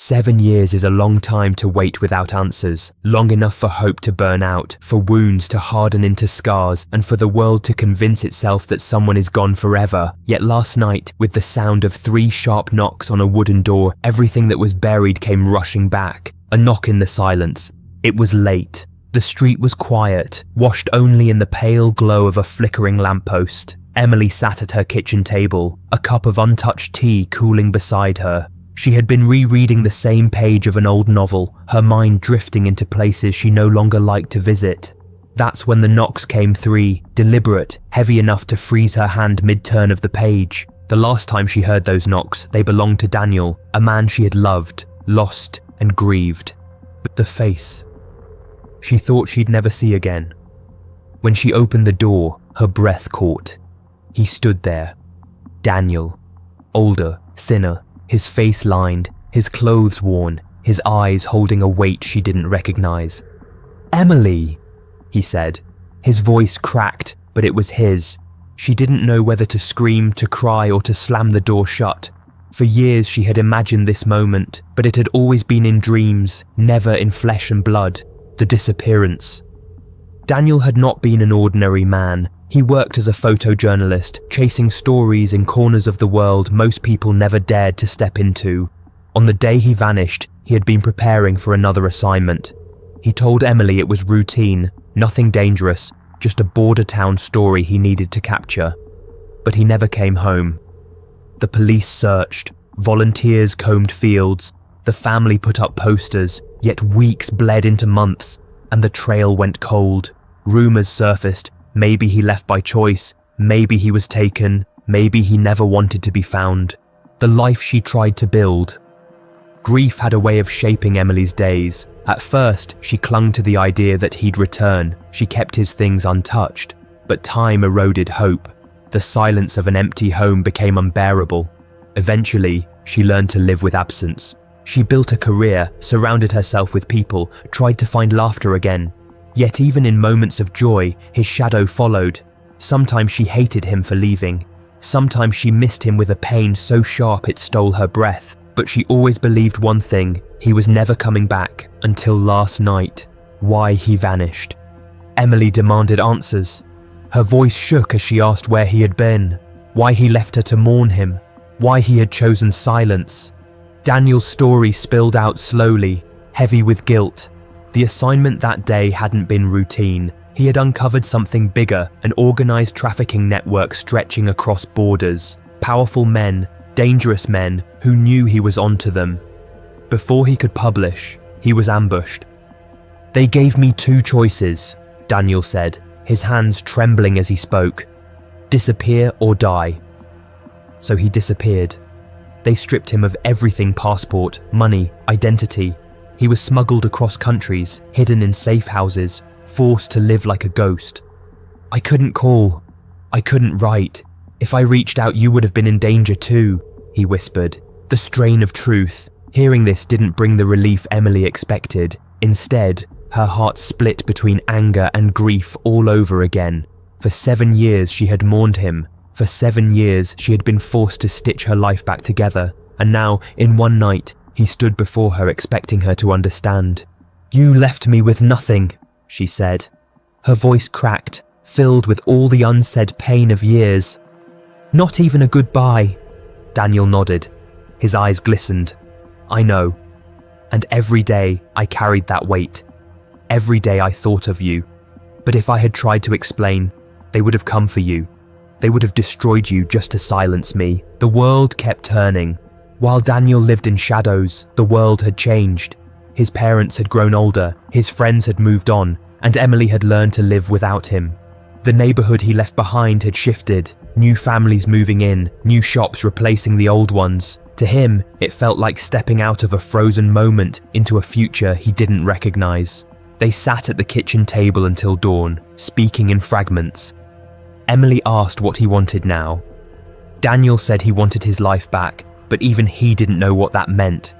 7 years is a long time to wait without answers, long enough for hope to burn out, for wounds to harden into scars, and for the world to convince itself that someone is gone forever. Yet last night, with the sound of 3 sharp knocks on a wooden door, everything that was buried came rushing back. A knock in the silence. It was late. The street was quiet, washed only in the pale glow of a flickering lamppost. Emily sat at her kitchen table, a cup of untouched tea cooling beside her. She had been rereading the same page of an old novel, her mind drifting into places she no longer liked to visit. That's when the knocks came, 3, deliberate, heavy enough to freeze her hand mid-turn of the page. The last time she heard those knocks, they belonged to Daniel, a man she had loved, lost, and grieved. But the face. She thought she'd never see again. When she opened the door, her breath caught. He stood there. Daniel. Older, thinner, his face lined, his clothes worn, his eyes holding a weight she didn't recognize. "Emily," he said. His voice cracked, but it was his. She didn't know whether to scream, to cry, or to slam the door shut. For years she had imagined this moment, but it had always been in dreams, never in flesh and blood. The disappearance. Daniel had not been an ordinary man. He worked as a photojournalist, chasing stories in corners of the world most people never dared to step into. On the day he vanished, he had been preparing for another assignment. He told Emily it was routine, nothing dangerous, just a border town story he needed to capture. But he never came home. The police searched, volunteers combed fields, the family put up posters, yet weeks bled into months, and the trail went cold. Rumors surfaced. Maybe he left by choice, maybe he was taken, maybe he never wanted to be found. The life she tried to build. Grief had a way of shaping Emily's days. At first, she clung to the idea that he'd return. She kept his things untouched. But time eroded hope. The silence of an empty home became unbearable. Eventually, she learned to live with absence. She built a career, surrounded herself with people, tried to find laughter again. Yet even in moments of joy, his shadow followed. Sometimes she hated him for leaving. Sometimes she missed him with a pain so sharp it stole her breath. But she always believed one thing, he was never coming back, until last night. Why he vanished. Emily demanded answers. Her voice shook as she asked where he had been, why he left her to mourn him, why he had chosen silence. Daniel's story spilled out slowly, heavy with guilt. The assignment that day hadn't been routine. He had uncovered something bigger, an organized trafficking network stretching across borders. Powerful men, dangerous men, who knew he was onto them. Before he could publish, he was ambushed. "They gave me 2 choices," Daniel said, his hands trembling as he spoke. "Disappear or die." So he disappeared. They stripped him of everything: passport, money, identity. He was smuggled across countries, hidden in safe houses, forced to live like a ghost. "I couldn't call. I couldn't write. If I reached out, you would have been in danger too," he whispered. The strain of truth. Hearing this didn't bring the relief Emily expected. Instead, her heart split between anger and grief all over again. For 7 years she had mourned him. For 7 years she had been forced to stitch her life back together. And now, in one night, he stood before her expecting her to understand. "You left me with nothing," she said. Her voice cracked, filled with all the unsaid pain of years. "Not even a goodbye." Daniel nodded. His eyes glistened. "I know. And every day I carried that weight. Every day I thought of you. But if I had tried to explain, they would have come for you. They would have destroyed you just to silence me." The world kept turning. While Daniel lived in shadows, the world had changed. His parents had grown older, his friends had moved on, and Emily had learned to live without him. The neighborhood he left behind had shifted, new families moving in, new shops replacing the old ones. To him, it felt like stepping out of a frozen moment into a future he didn't recognize. They sat at the kitchen table until dawn, speaking in fragments. Emily asked what he wanted now. Daniel said he wanted his life back, but even he didn't know what that meant.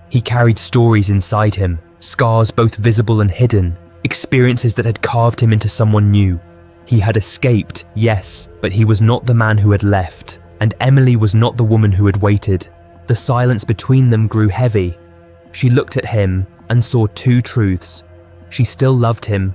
He carried stories inside him, scars both visible and hidden, experiences that had carved him into someone new. He had escaped, yes, but he was not the man who had left, and Emily was not the woman who had waited. The silence between them grew heavy. She looked at him and saw two truths. She still loved him,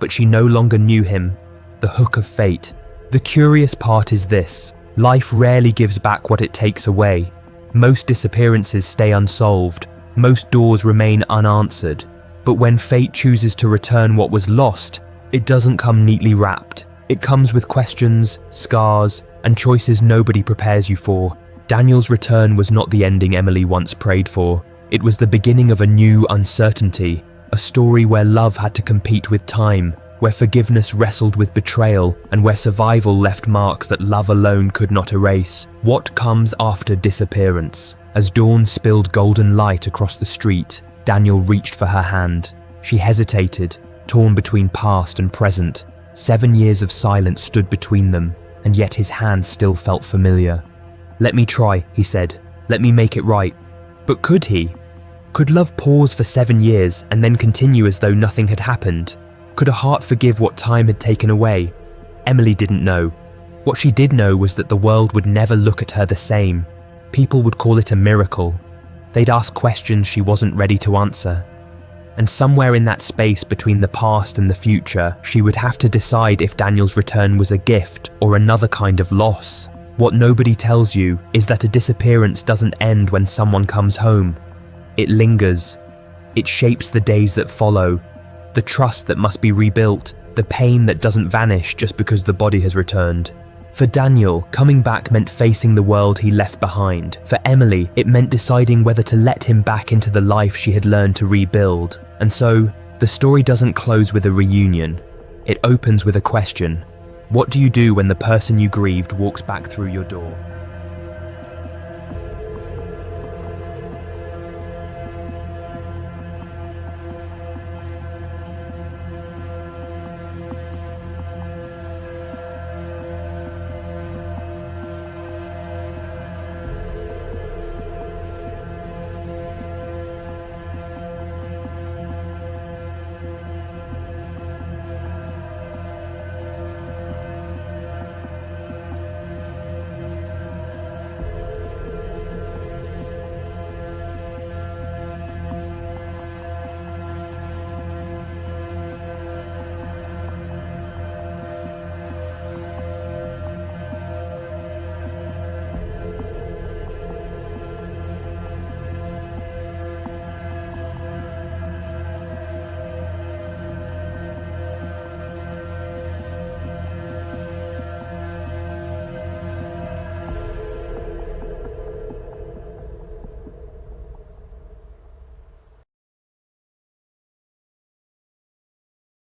but she no longer knew him. The hook of fate. The curious part is this: life rarely gives back what it takes away. Most disappearances stay unsolved. Most doors remain unanswered. But when fate chooses to return what was lost, it doesn't come neatly wrapped. It comes with questions, scars, and choices nobody prepares you for. Daniel's return was not the ending Emily once prayed for. It was the beginning of a new uncertainty, a story where love had to compete with time, where forgiveness wrestled with betrayal, and where survival left marks that love alone could not erase. What comes after Disappearance? As dawn spilled golden light across the street, Daniel reached for her hand. She hesitated, torn between past and present. 7 years of silence stood between them, and yet his hand still felt familiar. "Let me try," he said. "Let me make it right." But could he? Could love pause for 7 years and then continue as though nothing had happened? Could a heart forgive what time had taken away? Emily didn't know. What she did know was that the world would never look at her the same. People would call it a miracle. They'd ask questions she wasn't ready to answer. And somewhere in that space between the past and the future, she would have to decide if Daniel's return was a gift or another kind of loss. What nobody tells you is that a disappearance doesn't end when someone comes home. It lingers. It shapes the days that follow, the trust that must be rebuilt, the pain that doesn't vanish just because the body has returned. For Daniel, coming back meant facing the world he left behind. For Emily, it meant deciding whether to let him back into the life she had learned to rebuild. And so, the story doesn't close with a reunion. It opens with a question. What do you do when the person you grieved walks back through your door?